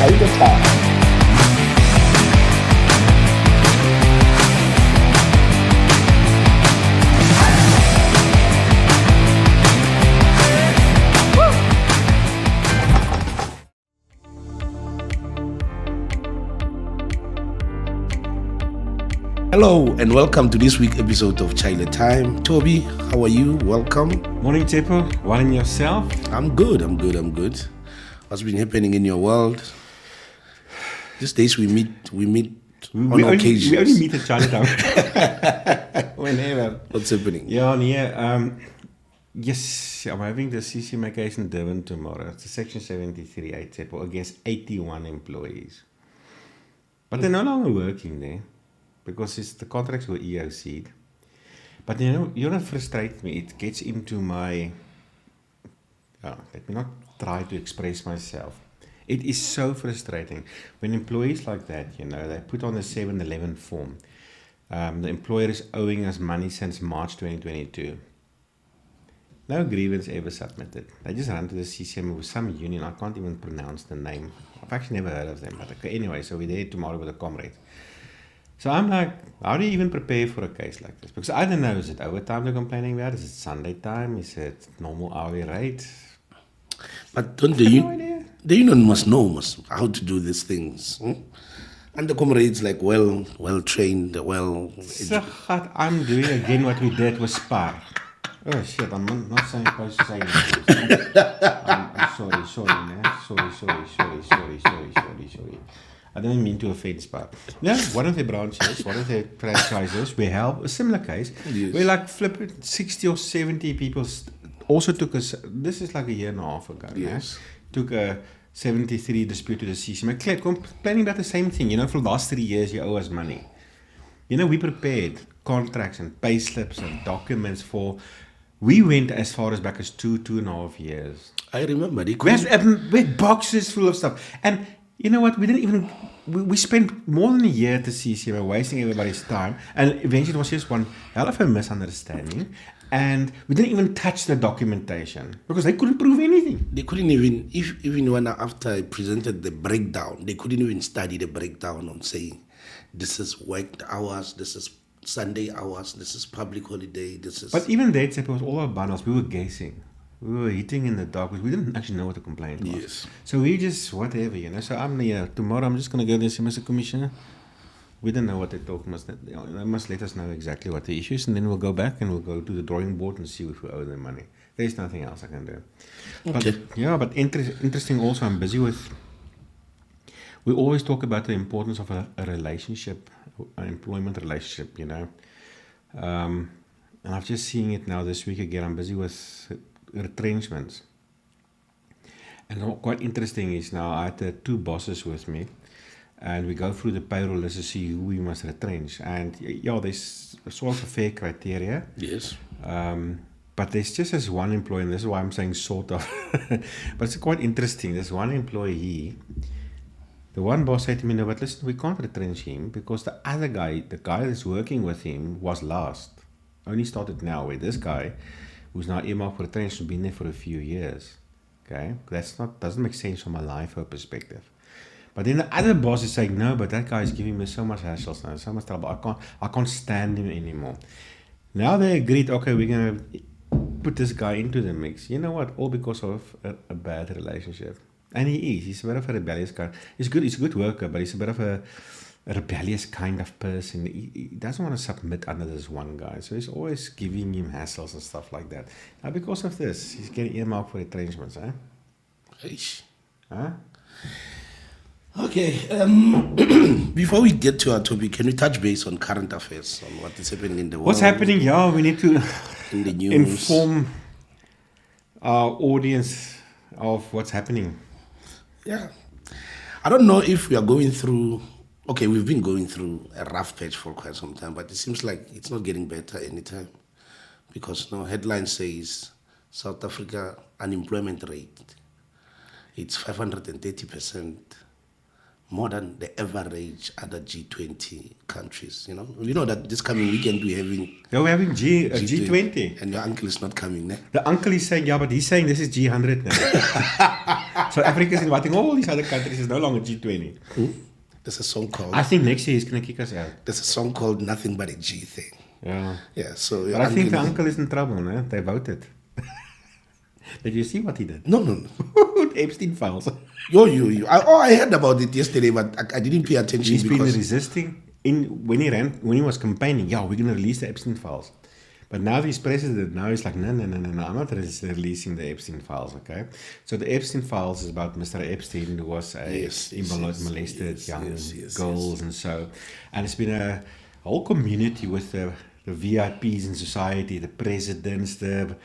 Chaile time. Hello and welcome to this week's episode of Chaile Time. Toby, how are you? Welcome. Morning, Tepo. Well, and yourself? I'm good. What's been happening in your world? These days we meet on occasions. We only meet at Chaile Time. Whenever. What's happening? Yes, I'm having the CCMA case in Durban tomorrow. It's a Section 73 Tepo against 81 employees. But they're no longer working there, because the contracts were EOC'd. But you know what frustrates me? It gets into my... let me not try to express myself. It is so frustrating when employees like that, they put on the 7-Eleven form. The employer is owing us money since March 2022. No grievance ever submitted. They just run to the CCMA with some union. I can't even pronounce the name. I've actually never heard of them. But okay, anyway, so we're there tomorrow with a comrade. So I'm like, how do you even prepare for a case like this? Because I don't know, is it overtime they're complaining about? Is it Sunday time? Is it normal hourly rate? But don't the union must know how to do these things. And the comrades like well trained, well educated. I'm doing again what we did with Spar. Oh shit, I'm not supposed to say anything. I'm sorry, man. Sorry. I don't mean to offend Spar. Yeah, one of their branches, one of their franchises, we help a similar case. Yes. We like flipping 60 or 70 people also took us, this is like a year and a half ago. Yes. Took a 73 dispute to the CCMA, complaining about the same thing. For the last 3 years you owe us money. We prepared contracts and pay slips and documents we went as far as back as 2.5 years. I remember. We had boxes full of stuff. And you know what? We spent more than a year at the CCMA wasting everybody's time. And eventually it was just one hell of a misunderstanding. And we didn't even touch the documentation because they couldn't prove anything. They couldn't even, even when after I presented the breakdown, they couldn't even study the breakdown on saying, this is worked hours, this is Sunday hours, this is public holiday, this is... But even that, it was all our bundles. We were guessing. We were hitting in the dark because we didn't actually know what the complaint was. Yes. So we just, whatever, So I'm here. Tomorrow I'm just going to go there and see Mr. Commissioner. We don't know what they're talking about. They must let us know exactly what the issue is, and then we'll go back and we'll go to the drawing board and see if we owe them money. There's nothing else I can do. Okay. But interesting also, I'm busy with... We always talk about the importance of a relationship, an employment relationship, And I've just seen it now this week again. I'm busy with retrenchments. And what's quite interesting is now I had 2 bosses with me, and we go through the payroll list to see who we must retrench. And there's sort of a fair criteria. Yes. But there's just this one employee, and this is why I'm saying sort of. But it's quite interesting. There's one employee. The one boss said to me, no, but listen, we can't retrench him because the other guy, the guy that's working with him, was last. Only started now, where this guy, who's now earmarked for retrenchment, has been there for a few years. Okay? Doesn't make sense from a LIFO perspective. But then the other boss is saying, no, but that guy is giving me so much hassles now, so much trouble. I can't stand him anymore. Now they agreed, okay, we're going to put this guy into the mix. You know what? All because of a bad relationship. And he's a bit of a rebellious guy. He's a good worker, but he's a bit of a rebellious kind of person. He doesn't want to submit under this one guy, so he's always giving him hassles and stuff like that. Now because of this, he's getting earmarked for retrenchments, Huh? Okay, before we get to our topic, can we touch base on current affairs, on what is happening in the world? What's happening? Yeah, we need to in the news. Inform our audience of what's happening. Yeah. I don't know if we are going through... Okay, we've been going through a rough patch for quite some time, but it seems like it's not getting better anytime. Because headline says South Africa unemployment rate, it's 530%, more than the average other G20 countries. You know that this coming weekend we're having... Yeah, we're having G20. And your uncle is not coming, ne? The uncle is saying, yeah, but he's saying this is G100 now. South Africa is inviting all these other countries. It's no longer G20. There's a song called. I think next year he's going to kick us out. There's a song called "Nothing But a G Thing." Yeah. Yeah. So. But I think the uncle is in trouble, no? They voted. Did you see what he did? No. The Epstein files. I heard about it yesterday, but I didn't pay attention. He's been resisting. When he was campaigning, we're going to release the Epstein files. But now he's president. Now he's like, no, I'm not releasing the Epstein files, okay? So the Epstein files is about Mr. Epstein, who was molested young girls and so. And it's been a whole community with the VIPs in society, the presidents, the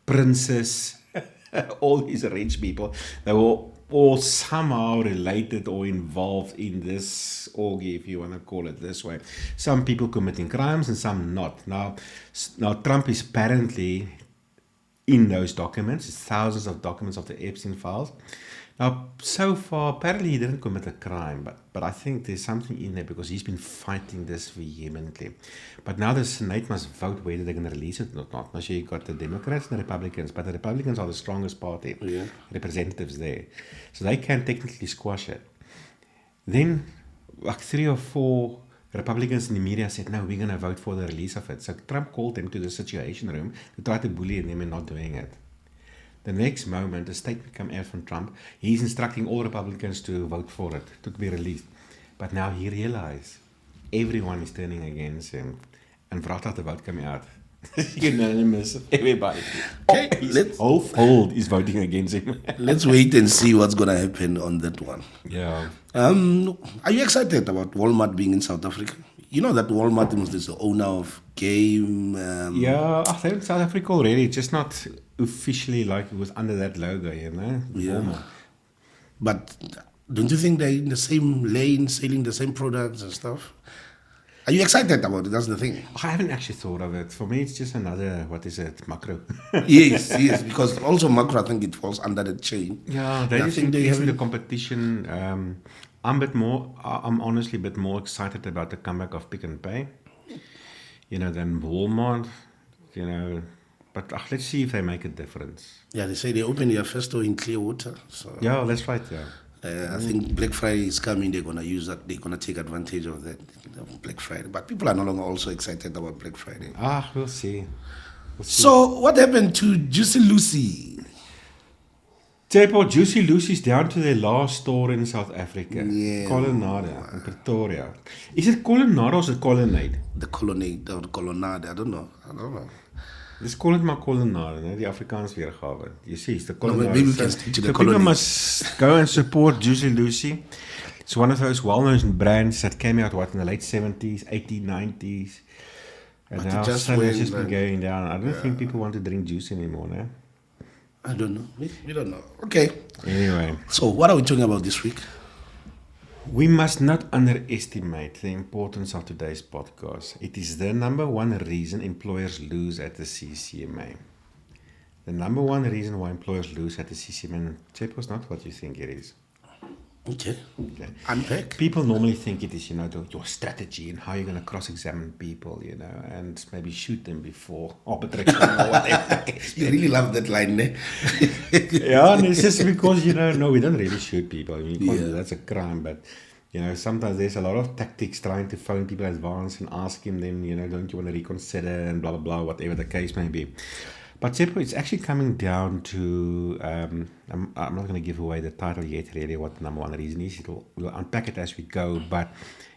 princes, all these rich people. They were all somehow related or involved in this orgy, if you want to call it this way. Some people committing crimes and some not. Now Trump is apparently in those documents. It's thousands of documents of the Epstein files. Now, so far, apparently he didn't commit a crime, but I think there's something in there because he's been fighting this vehemently. But now the Senate must vote whether they're going to release it or not. Now, so you've got the Democrats and the Republicans, but the Republicans are the strongest party, representatives there. So they can technically squash it. Then, like 3 or 4 Republicans in the media said, no, we're going to vote for the release of it. So Trump called them to the Situation Room to try to bully them and not doing it. The next moment, a statement came out from Trump. He's instructing all Republicans to vote for it, to be released. But now he realized everyone is turning against him. And after the vote coming out, unanimous, everybody. Okay, his whole fold is voting against him. Let's wait and see what's going to happen on that one. Yeah. Are you excited about Walmart being in South Africa? You know that Walmart is the owner of Game. They're in South Africa already, just not officially like it was under that logo, Walmart. But don't you think they're in the same lane, selling the same products and stuff? Are you excited about it? That's the thing. I haven't actually thought of it. For me, it's just another, macro. yes, because also macro, I think it falls under the chain. Yeah, they just increasing the competition. I'm honestly a bit more excited about the comeback of Pick and Pay, than Walmart, But let's see if they make a difference. Yeah, they say they opened their first store in Clearwater. So yeah, that's right. Yeah. I think Black Friday is coming. They're going to use that. They're going to take advantage of that, Black Friday. But people are no longer also excited about Black Friday. We'll see. So what happened to Juicy Lucy? Juicy Lucy's down to their last store in South Africa. Yeah. Colonnade in Pretoria. Is it Colonnade or is it Colonnade? The Colonnade or Colonnade. I don't know. Let's call it maar Colonnade, die Afrikaans weergawe. You see, it's the Colonnade. No, maybe we can stick to the Colonnade. People must go and support Juicy Lucy. It's one of those well-known brands that came out, in the late 70s, 80s, 90s. And now it's just been going down. I don't think people want to drink juice anymore, no? I don't know. We don't know. Okay. Anyway. So what are we talking about this week? We must not underestimate the importance of today's podcast. It is the number one reason employers lose at the CCMA. The number one reason why employers lose at the CCMA, Chaile, is not what you think it is. Okay. Unpack. People normally think it is, your strategy and how you're going to cross-examine people, and maybe shoot them before arbitration or whatever. You really love that line, eh? Yeah, and it's just because, no, we don't really shoot people. I mean, that's a crime, but, sometimes there's a lot of tactics trying to phone people in advance and asking them, don't you want to reconsider and blah, blah, blah, whatever the case may be. But it's actually coming down to, I'm not going to give away the title yet, really, what the number one reason is. We'll unpack it as we go, but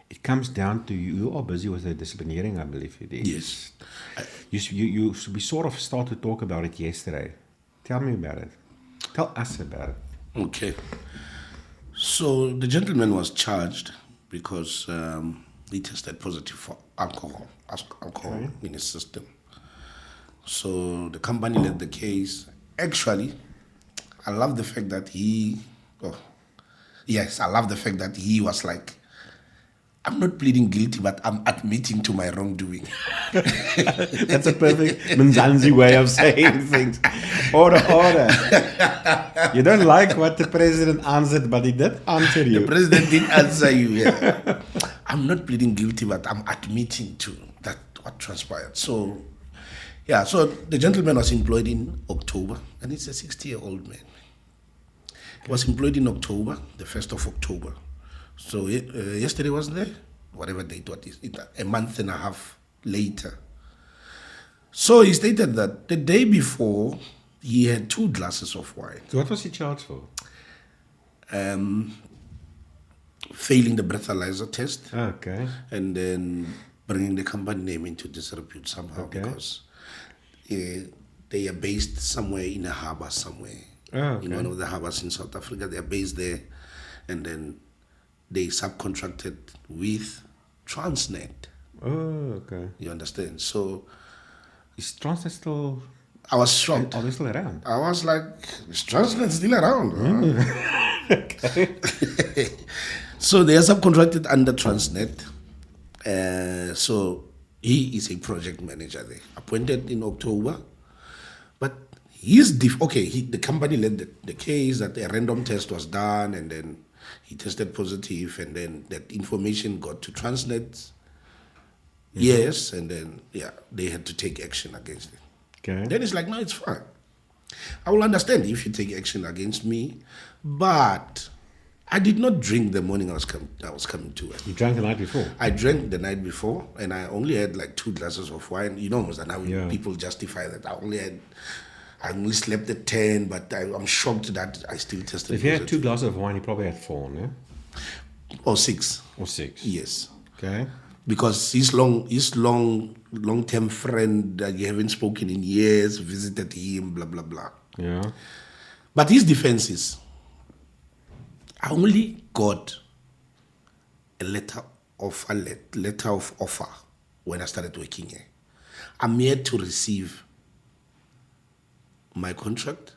it comes down to you are busy with the disciplineering, I believe it is. Yes. We sort of started to talk about it yesterday. Tell me about it. Tell us about it. Okay. So the gentleman was charged because he tested positive for alcohol in his system. So the company led the case. Actually, I love the fact that he was like, I'm not pleading guilty, but I'm admitting to my wrongdoing. That's a perfect Mzansi way of saying things. Order. You don't like what the president answered, but he did answer you. The president did answer you, yeah. I'm not pleading guilty, but I'm admitting to that what transpired. So the gentleman was employed in October, and he's a 60-year-old man. Was employed in October, the 1st of October. So yesterday was there, whatever date, what is it, a month and a half later. So he stated that the day before, he had 2 glasses of wine. So what was he charged for? Failing the breathalyzer test. Okay. And then bringing the company name into disrepute somehow, Okay. because they are based somewhere in a harbor somewhere. Oh, okay. In one of the harbors in South Africa. They are based there, and then they subcontracted with Transnet. Oh, okay. You understand? So Is Transnet still... I was shocked. Are they still around? I was like, is Transnet still around? Huh? So they are subcontracted under Transnet. So he is a project manager there, appointed in October. But the company led the case that a random test was done, and then he tested positive, and then that information got to Transnet. Yes, and then they had to take action against it. Okay. Then it's like, no, it's fine. I will understand if you take action against me, but I did not drink the morning I was coming to work. You drank the night before? I drank the night before, and I only had like 2 glasses of wine. You know, and how people justify that. I only slept at 10, but I'm shocked that I still tested. So if you had 2 glasses of wine, you probably had 4, no? Or 6. Or 6. Yes. Okay. Because his long-term friend that you haven't spoken in years visited him, blah blah blah. Yeah. But his defense is, I only got a letter of offer when I started working here. I'm yet to receive my contract.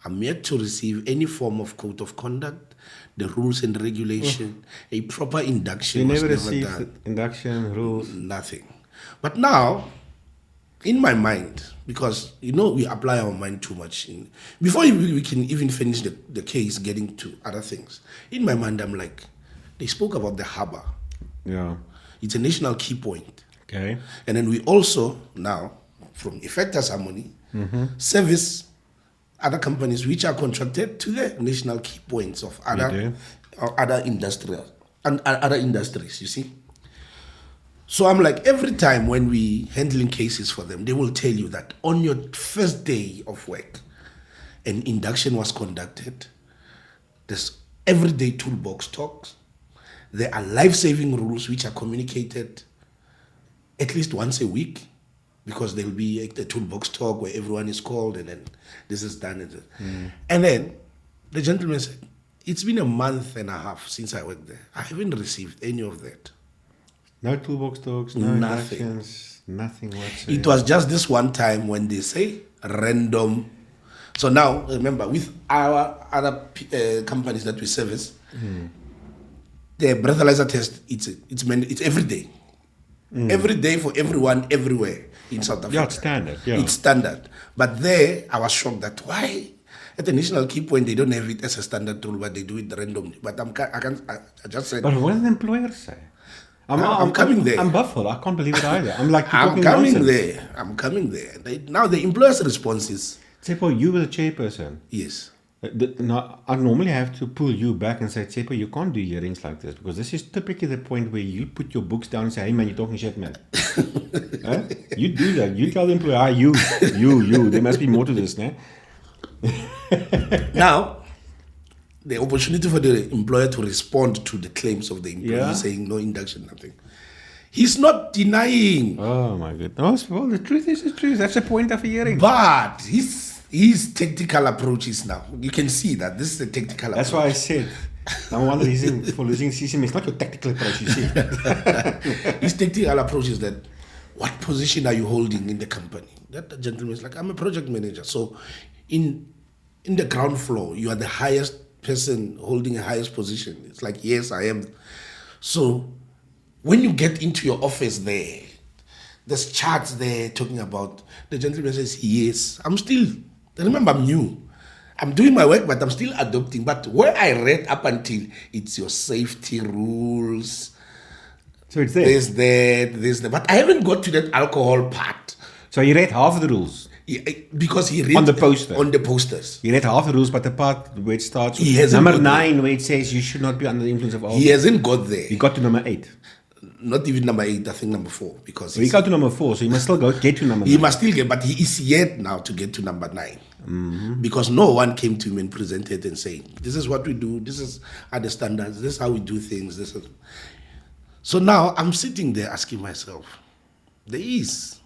I'm yet to receive any form of code of conduct, the rules and regulation, a proper induction. You was never never received done. induction, rules? Nothing. But now, in my mind, because we apply our mind too much. Before we can even finish the case, getting to other things, in my mind I'm like, they spoke about the harbor. Yeah. It's a national key point. Okay. And then we also now, from Effectus Harmony, service other companies which are contracted to the national key points of other industries, you see. So I'm like, every time when we handling cases for them, they will tell you that on your first day of work, an induction was conducted. There's everyday toolbox talks. There are life-saving rules which are communicated at least once a week, because there'll be a toolbox talk where everyone is called, and then this is done. And then the gentleman said, it's been a month and a half since I worked there. I haven't received any of that. No toolbox talks, no Nothing. inductions, nothing whatsoever. It was just this one time when they say random. So now, remember, with our other companies that we service, the breathalyzer test, it's every day. Every day for everyone, everywhere in South Africa. Yeah, it's standard. Yeah. It's standard. But there, I was shocked that why at the national key point they don't have it as a standard tool, but they do it randomly. But I just said. But what did the employer say? I'm coming there. I'm baffled. I can't believe it either. I'm like, I'm talking coming nonsense. there. I'm coming there. Now the employer's response is, Tsepo, you were the chairperson. yes. Now, I normally have to pull you back and say, Tsepo, you can't do hearings like this, because this is typically the point where you put your books down and say, hey man, you're talking shit, man. Huh? You do that. You tell the employer, you. There must be more to this, né? Now, the opportunity for the employer to respond to the claims of the employee saying no induction, nothing. He's not denying. Oh my goodness. Well, the truth is the truth. That's the point of a hearing. But his tactical approach is now. You can see that this is a tactical approach. That's why I said, number one reason for losing CCMA is not your tactical approach, you see. His tactical approach is that, what position are you holding in the company? That gentleman is like, I'm a project manager. So in the ground floor, you are the highest person holding a highest position. It's like, yes, I am. So when you get into your office there, there's charts there talking about, the gentleman says, yes, I'm new. I'm doing my work, but I'm still adopting. But where I read up until, it's your safety rules. So it's there. There's that. But I haven't got to that alcohol part. So you read half of the rules. Because he read On the poster. On the posters. You read half the rules, but the part where it starts He with hasn't number got 9, where it says you should not be under the influence of alcohol. He hasn't got there. You got to number 8. Not even number 8, I think number 4. Because Well, you got to number 4, so you must still get to number 9. he must still get, but he is yet now to get to number 9. Because no one came to him and presented and saying, this is what we do, this are the standards, this is how we do things. So now I'm sitting there asking myself, there is,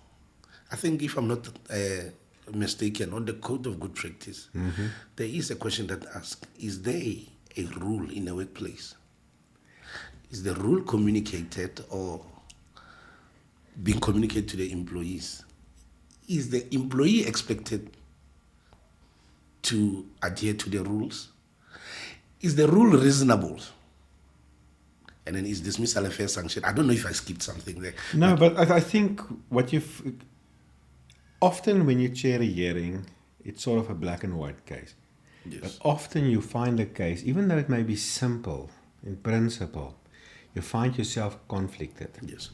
I think if I'm not mistaken, on the Code of Good Practice, there is a question that asks, is there a rule in a workplace? Is the rule communicated or being communicated to the employees? Is the employee expected to adhere to the rules? Is the rule reasonable? And then is dismissal a fair sanction? I don't know if I skipped something there. No, but I think what often when you chair a hearing, it's sort of a black and white case. Yes. But often you find a case, even though it may be simple in principle, you find yourself conflicted. Yes.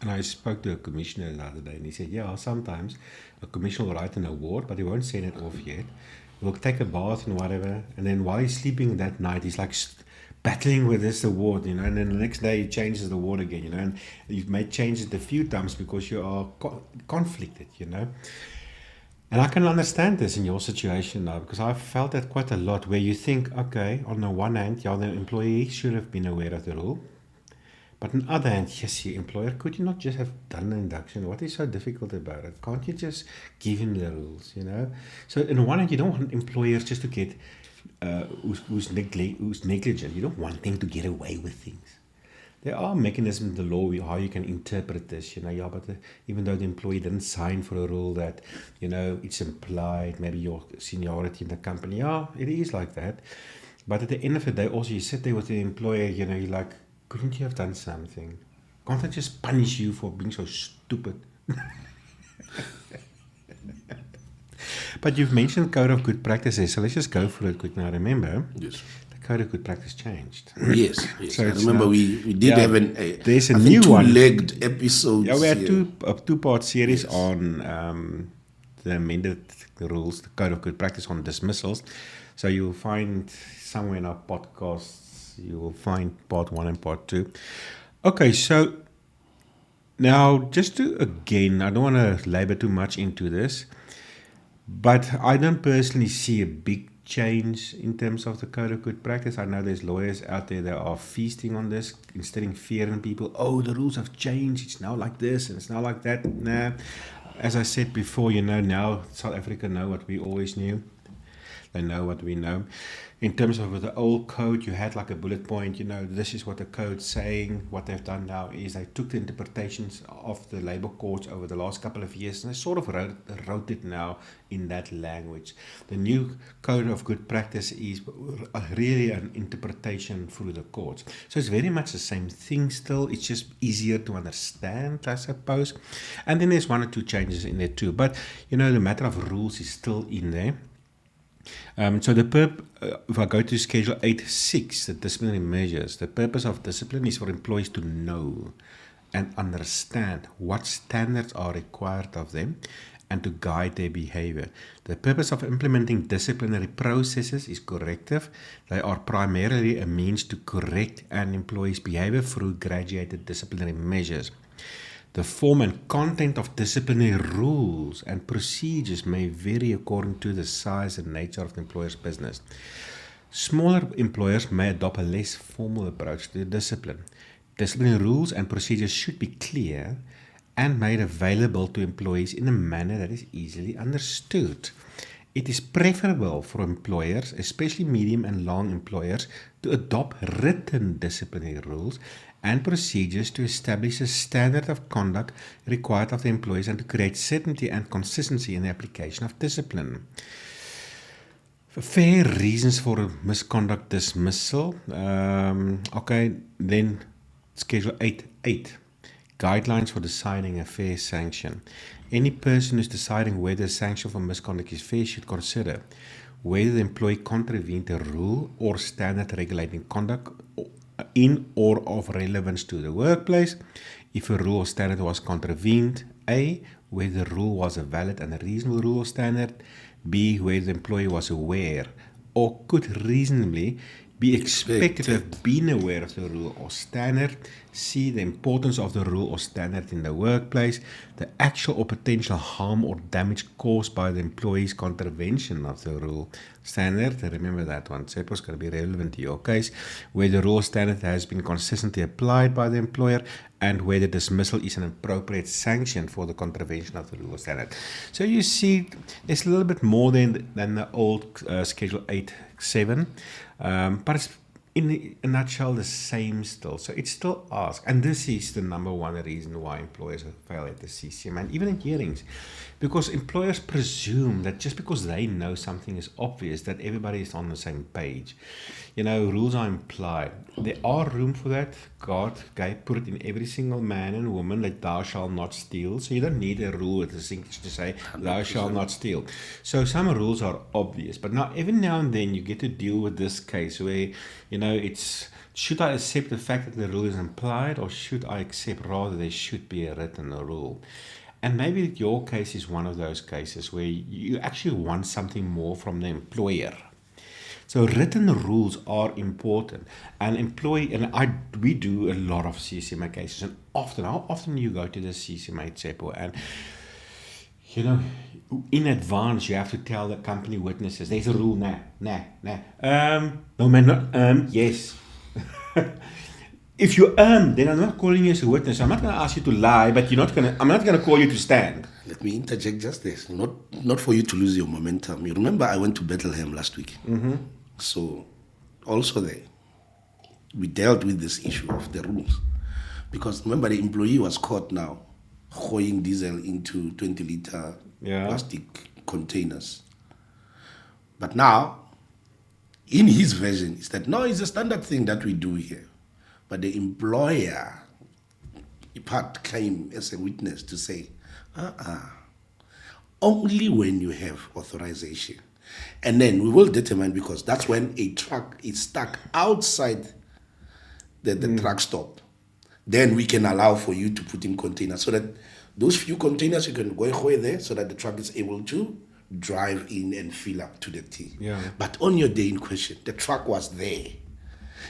And I spoke to a commissioner the other day, and he said, yeah, sometimes a commissioner will write an award, but he won't send it off yet. He'll take a bath and whatever, and then while he's sleeping that night, he's like battling with this award, and then the next day he changes the award again, and you've made changes a few times because you are conflicted, And I can understand this in your situation now, because I've felt that quite a lot, where you think, okay, on the one hand, the employee should have been aware of the rule. But on the other hand, yes, your employer, could you not just have done the induction? What is so difficult about it? Can't you just give him the rules, So on the one hand, you don't want employers just to get, who's negligent. You don't want them to get away with things. There are mechanisms in the law how you can interpret this, but even though the employee didn't sign for a rule that, it's implied, maybe your seniority in the company, it is like that. But at the end of the day, also you sit there with the employer, you're like, couldn't you have done something? Can't I just punish you for being so stupid? But you've mentioned Code of Good Practices, so let's just go for it quick now. Remember, Yes. the Code of Good Practice changed. Yes. So I it's remember now- we did have there's a I think new one. two-legged episodes. Yeah, we had here. a two-part series Yes. on the amended rules, the Code of Good Practice on dismissals. So you'll find somewhere in our podcasts, you will find part 1 and part 2. Okay, so now just to, again, I don't want to labor too much into this, but I don't personally see a big change in terms of the Code of Good Practice. I know there's lawyers out there that are feasting on this, instilling fear in people. Oh, the rules have changed. It's now like this and it's now like that. Nah. As I said before, now South Africa know what we always knew. They know what we know. In terms of the old code, you had like a bullet point, this is what the code's saying. What they've done now is they took the interpretations of the labor courts over the last couple of years and they sort of wrote it now in that language. The new Code of Good Practice is really an interpretation through the courts. So it's very much the same thing still. It's just easier to understand, I suppose. And then there's 1 or 2 changes in there too. But, the matter of rules is still in there. So if I go to Schedule 8.6, the disciplinary measures, the purpose of discipline is for employees to know and understand what standards are required of them and to guide their behavior. The purpose of implementing disciplinary processes is corrective. They are primarily a means to correct an employee's behavior through graduated disciplinary measures. The form and content of disciplinary rules and procedures may vary according to the size and nature of the employer's business. Smaller employers may adopt a less formal approach to discipline. Disciplinary rules and procedures should be clear and made available to employees in a manner that is easily understood. It is preferable for employers, especially medium and long employers, to adopt written disciplinary rules and procedures to establish a standard of conduct required of the employees and to create certainty and consistency in the application of discipline. Fair reasons for misconduct dismissal. Then Schedule 8.8. Guidelines for deciding a fair sanction. Any person who is deciding whether a sanction for misconduct is fair should consider whether the employee contravened a rule or standard regulating conduct in or of relevance to the workplace. If a rule or standard was contravened, A, where the rule was a valid and a reasonable rule or standard. B, where the employee was aware or could reasonably be expected to have been aware of the rule or standard. C, the importance of the rule or standard in the workplace, the actual or potential harm or damage caused by the employee's contravention of the rule standard. Remember that one. So it was going to be relevant to your case, where the rule or standard has been consistently applied by the employer, and where the dismissal is an appropriate sanction for the contravention of the rule or standard. So you see, it's a little bit more than the old Schedule 8.7, but it's in a nutshell the same still. So it still asks, and this is the number one reason why employers fail at the CCMA, and even in hearings, because employers presume that just because they know something is obvious, that everybody is on the same page. Rules are implied. There are room for that. God put it in every single man and woman that thou shalt not steal. So you don't need a rule with a signature to say 100%. Thou shalt not steal. So some rules are obvious, but now every now and then you get to deal with this case where it's, should I accept the fact that the rule is implied, or should I accept rather there should be a written rule? And maybe your case is one of those cases where you actually want something more from the employer. So written rules are important. We do a lot of CCMA cases, and how often you go to the CCMA chapel, and in advance you have to tell the company witnesses, there's a rule, no man, yes. If you then I'm not calling you as a witness. I'm not going to ask you to lie, but I'm not going to call you to stand. Let me interject just this, not for you to lose your momentum. You remember I went to Bethlehem last week. Mm-hmm. So also there, we dealt with this issue of the rules. Because remember, the employee was caught now throwing diesel into 20-liter plastic containers. But now, in his version, is that no, it's a standard thing that we do here. But the employer part came as a witness to say, only when you have authorization. And then we will determine, because that's when a truck is stuck outside the truck stop. Then we can allow for you to put in containers, so that those few containers you can go away there, so that the truck is able to drive in and fill up to the T. Yeah. But on your day in question, the truck was there.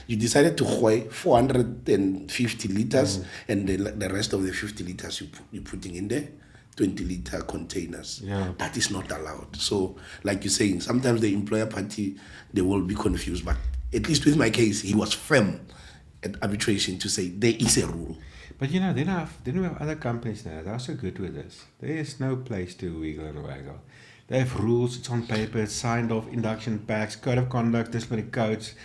You decided to weigh 450 liters, and the rest of the 50 liters you're putting in there. 20-liter containers. Yeah. That is not allowed. So, like you're saying, sometimes the employer party, they will be confused. But at least with my case, he was firm at arbitration to say there is a rule. But then we have other companies now. They're so good with this. There is no place to wiggle and waggle. They have rules. It's on paper. It's signed off. Induction packs, code of conduct, disciplinary codes.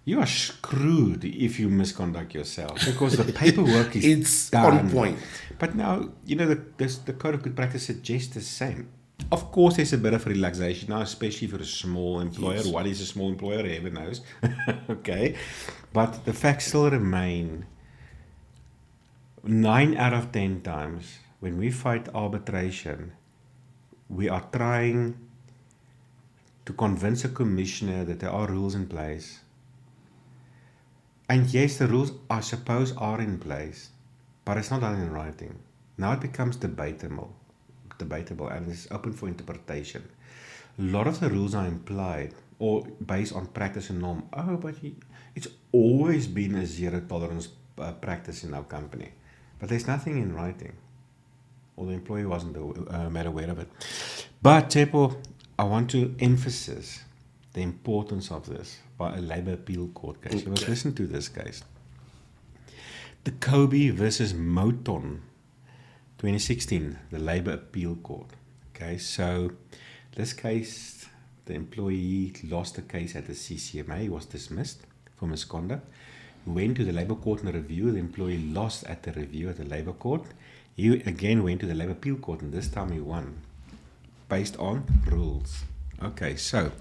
You are screwed if you misconduct yourself, because the paperwork is it's done. On point. But now, the code of good practice suggests the same. Of course, there's a bit of relaxation now, especially for a small employer. Yes. What is a small employer? Heaven knows. Okay. But the facts still remain. 9 out of 10 times, when we fight arbitration, we are trying to convince a commissioner that there are rules in place. And yes, the rules, I suppose, are in place, but it's not done in writing. Now it becomes debatable, and it's open for interpretation. A lot of the rules are implied or based on practice and norm. But it's always been a zero tolerance practice in our company, but there's nothing in writing, or the employee wasn't made aware of it. But Tepo, I want to emphasize the importance of this by a labor appeal court case. You must listen to this case. The Kobe versus Moton, 2016, the labor appeal court. Okay, so this case, the employee lost the case at the CCMA. He was dismissed for misconduct. He went to the labor court in a review. The employee lost at the review at the labor court. He again went to the labor appeal court, and this time he won based on rules. Okay, so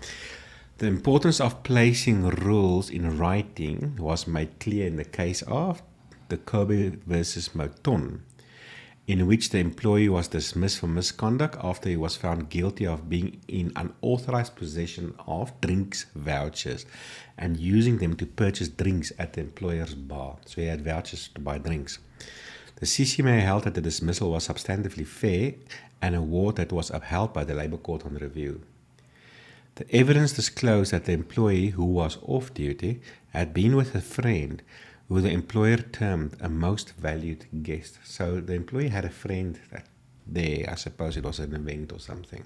the importance of placing rules in writing was made clear in the case of the Kobe versus Moton, in which the employee was dismissed for misconduct after he was found guilty of being in unauthorized possession of drinks vouchers and using them to purchase drinks at the employer's bar. So he had vouchers to buy drinks. The CCMA held that the dismissal was substantively fair, an award that was upheld by the Labour Court on review. The evidence disclosed that the employee who was off duty had been with a friend who the employer termed a most valued guest. So the employee had a friend there, I suppose it was an event or something.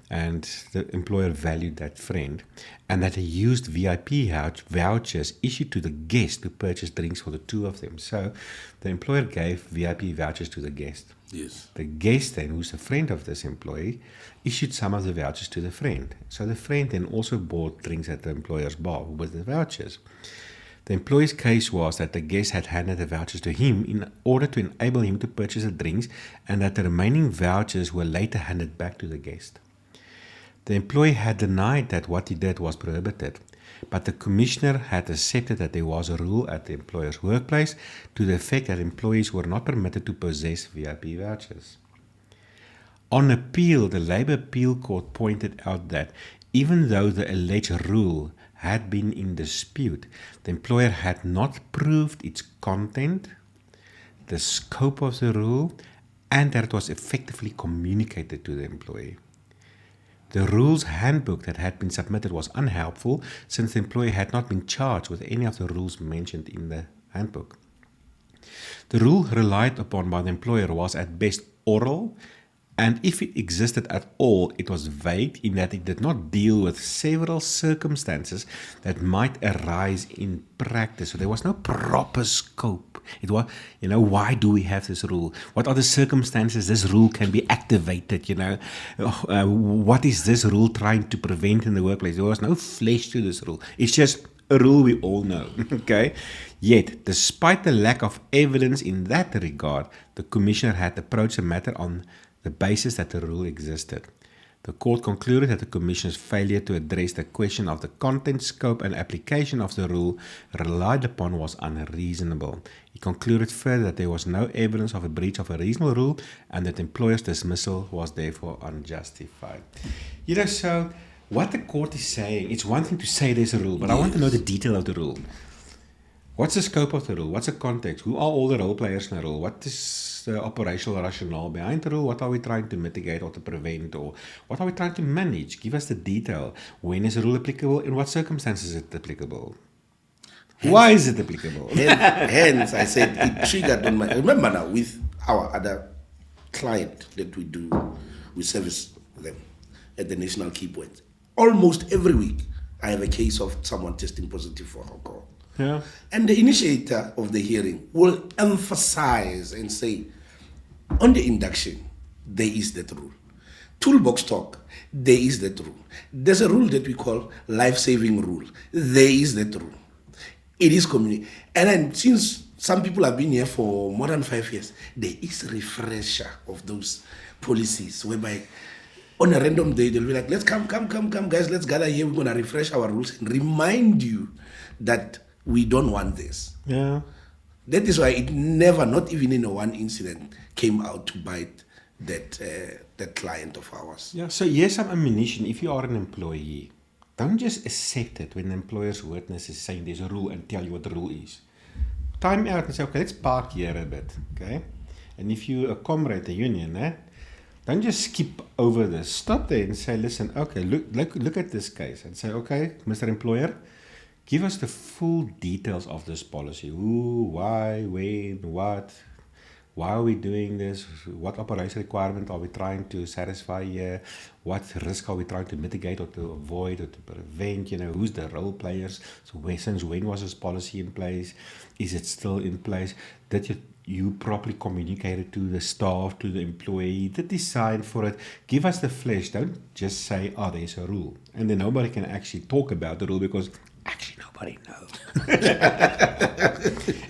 And the employer valued that friend, and that he used VIP vouchers issued to the guest to purchase drinks for the two of them. So the employer gave VIP vouchers to the guest. Yes. The guest then, who's a friend of this employee, issued some of the vouchers to the friend. So the friend then also bought drinks at the employer's bar with the vouchers. The employee's case was that the guest had handed the vouchers to him in order to enable him to purchase the drinks, and that the remaining vouchers were later handed back to the guest. The employee had denied that what he did was prohibited, but the commissioner had accepted that there was a rule at the employer's workplace to the effect that employees were not permitted to possess VIP vouchers. On appeal, the Labour Appeal Court pointed out that even though the alleged rule had been in dispute, the employer had not proved its content, the scope of the rule, and that it was effectively communicated to the employee. The rules handbook that had been submitted was unhelpful since the employee had not been charged with any of the rules mentioned in the handbook. The rule relied upon by the employer was at best oral, and if it existed at all, it was vague in that it did not deal with several circumstances that might arise in practice. So there was no proper scope. It was, why do we have this rule? What are the circumstances this rule can be activated? What is this rule trying to prevent in the workplace? There was no flesh to this rule. It's just a rule we all know. Okay. Yet, despite the lack of evidence in that regard, the commissioner had approached the matter on the basis that the rule existed. The court concluded that the Commission's failure to address the question of the content, scope, and application of the rule relied upon was unreasonable. He concluded further that there was no evidence of a breach of a reasonable rule and that employer's dismissal was therefore unjustified. So what the court is saying, it's one thing to say there's a rule, but I want to know the detail of the rule. What's the scope of the rule? What's the context? Who are all the role players in the rule? What is the operational rationale behind the rule? What are we trying to mitigate or to prevent? Or what are we trying to manage? Give us the detail. When is the rule applicable? In what circumstances is it applicable? Why is it applicable? Hence, I said it triggered on my... Remember now, with our other client that we service them at the National Key Point. Almost every week, I have a case of someone testing positive for alcohol. Yeah. And the initiator of the hearing will emphasize and say, on the induction, there is that rule. Toolbox talk, there is that rule. There's a rule that we call life-saving rule. There is that rule. It is community. And then since some people have been here for more than 5 years, there is a refresher of those policies whereby on a random day, they'll be like, let's come, guys, let's gather here. We're going to refresh our rules and remind you that we don't want this. Yeah. That is why it never, not even in a one incident, came out to bite that client of ours. Yeah, so here's some ammunition. If you are an employee, don't just accept it when the employer's witness is saying there's a rule and tell you what the rule is. Time out and say, okay, let's park here a bit, okay? And if you're a comrade, a union, don't just skip over this. Stop there and say, listen, okay, look at this case and say, okay, Mr. Employer, give us the full details of this policy. Who, why, when, what, why are we doing this? What operation requirement are we trying to satisfy here? What risk are we trying to mitigate or to avoid or to prevent? Who's the role players? So since when was this policy in place? Is it still in place? Did you properly communicated to the staff, to the employee, the design for it? Give us the flesh. Don't just say, there's a rule. And then nobody can actually talk about the rule because actually nobody knows.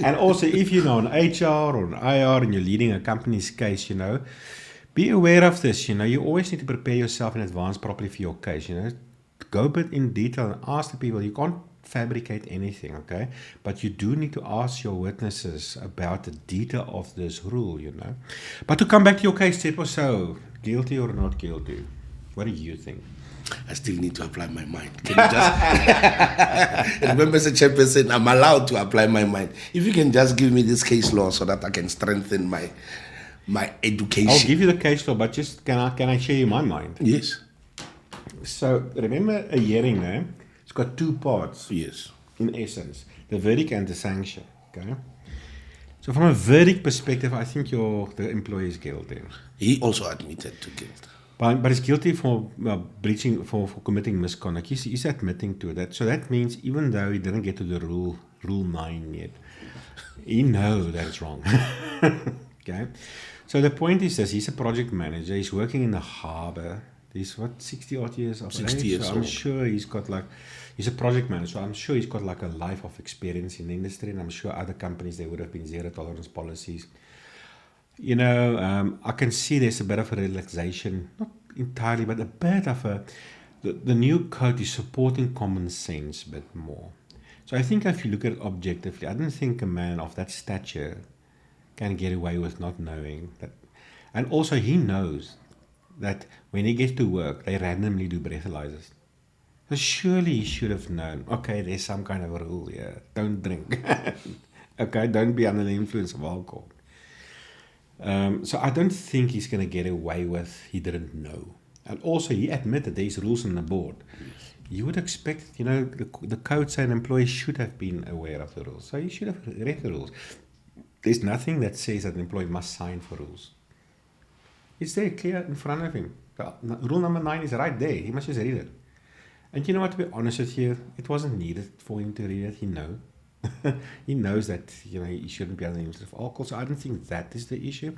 And also, if you know an HR or an IR and you're leading a company's case, be aware of this. You always need to prepare yourself in advance properly for your case. Go a bit in detail and ask the people. You can't fabricate anything, okay? But you do need to ask your witnesses about the detail of this rule, But to come back to your case, Tsepo, so guilty or not guilty? What do you think? I still need to apply my mind. Can you just remember, as a chairperson, I'm allowed to apply my mind. If you can just give me this case law so that I can strengthen my education. I'll give you the case law, but just can I share you my mind? Yes. So remember a hearing, eh? It's got two parts. Yes. In essence, the verdict and the sanction. Okay. So from a verdict perspective, I think the employee is guilty. He also admitted to guilt. But he's guilty for breaching, for committing misconduct. He's admitting to that. So that means even though he didn't get to the rule 9 yet, he knows that it's wrong. Okay. So the point is this: he's a project manager. He's working in the harbour. He's 60 odd years of 60 age. years So I'm old. sure he's a project manager. So I'm sure he's got like a life of experience in the industry, and I'm sure other companies, there would have been zero tolerance policies. You know, I can see there's a bit of a relaxation, not entirely, but a bit of the new code is supporting common sense a bit more. So I think if you look at it objectively, I don't think a man of that stature can get away with not knowing that. And also he knows that when he gets to work, they randomly do breathalyzers. So surely he should have known, okay, there's some kind of a rule here. Don't drink. Okay, don't be under the influence of alcohol. So I don't think he's going to get away with he didn't know. And also he admitted there's rules on the board. You would expect, the code saying employees should have been aware of the rules. So he should have read the rules. There's nothing that says that an employee must sign for rules. It's there clear in front of him. Rule number 9 is right there. He must just read it. And you know what, to be honest with you, it wasn't needed for him to read it. He knows. He knows that he shouldn't be under the influence of alcohol. So I don't think that is the issue.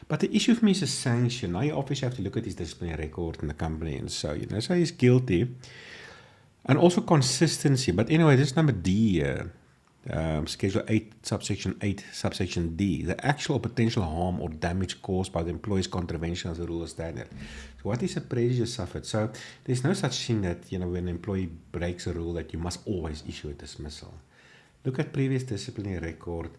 But the issue for me is a sanction. Now you obviously have to look at his disciplinary record in the company. And so, so he's guilty. And also consistency. But anyway, this is number D here. Schedule 8, subsection 8, subsection D, the actual or potential harm or damage caused by the employee's contravention of the rule or standard. So what is the prejudice suffered? So there's no such thing that, when an employee breaks a rule that you must always issue a dismissal. Look at previous disciplinary record.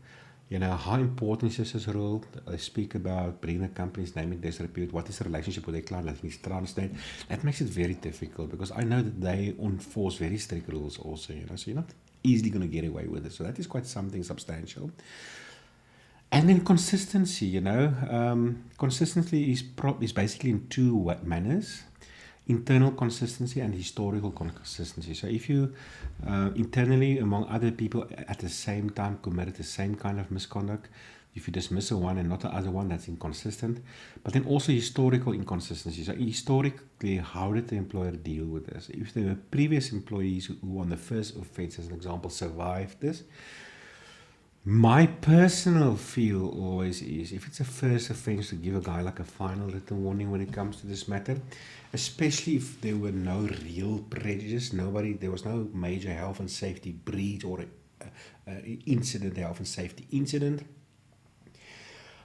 How important is this rule? They speak about bringing the company's name in disrepute. What is the relationship with their client? Let me translate. That makes it very difficult because I know that they enforce very strict rules also, so you're not easily going to get away with it. So that is quite something substantial. And then consistency, consistency is basically in two manners: internal consistency and historical consistency. So if you internally among other people at the same time committed the same kind of misconduct, if you dismiss one and not the other one, that's inconsistent. But then also historical inconsistency. So historically, how did the employer deal with this? If there were previous employees who on the first offense, as an example, survived this, my personal feel always is, if it's a first offense, to give a guy like a final written warning when it comes to this matter, especially if there were no real prejudice, there was no major health and safety breach or health and safety incident.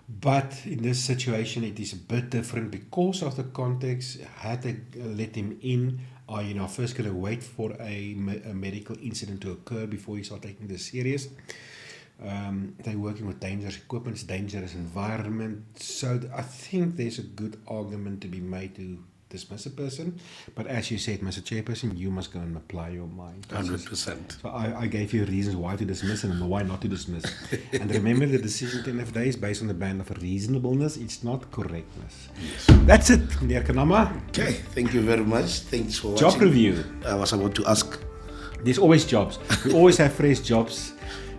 But in this situation, it is a bit different because of the context. Had they let him in, are you first going to wait for a medical incident to occur before you start taking this serious? They're working with dangerous equipment, dangerous environment. So I think there's a good argument to be made to dismiss a person. But as you said, Mr. Chairperson, you must go and apply your mind. 100%. So I gave you reasons why to dismiss and why not to dismiss. And remember, the decision at the end of the day is based on the band of reasonableness. It's not correctness. Yes. That's it, Meneer Kanama. Okay, thank you very much. Thanks for watching. Job review. I was about to ask. There's always jobs. We always have fresh jobs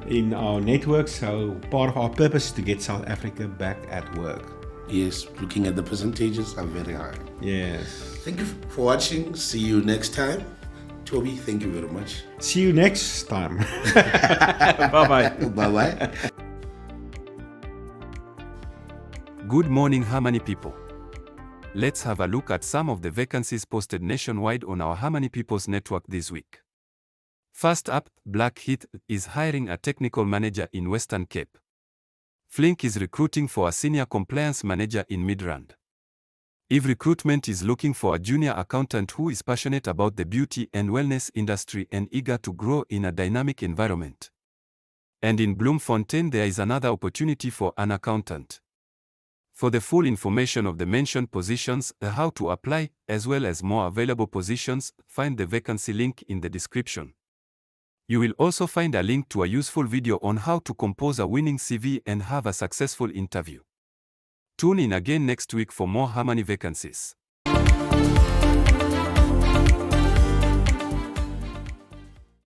in our network. So part of our purpose is to get South Africa back at work. Yes, looking at the percentages are very high. Yes. Thank you for watching. See you next time. Toby, thank you very much. See you next time. Bye-bye. Bye-bye. Good morning, Harmony people. Let's have a look at some of the vacancies posted nationwide on our Harmony People's Network this week. First up, Blackheath is hiring a technical manager in Western Cape. Flink is recruiting for a senior compliance manager in Midrand. Eve Recruitment is looking for a junior accountant who is passionate about the beauty and wellness industry and eager to grow in a dynamic environment. And in Bloemfontein there is another opportunity for an accountant. For the full information of the mentioned positions, how to apply, as well as more available positions, find the vacancy link in the description. You will also find a link to a useful video on how to compose a winning CV and have a successful interview. Tune in again next week for more Harmony Vacancies.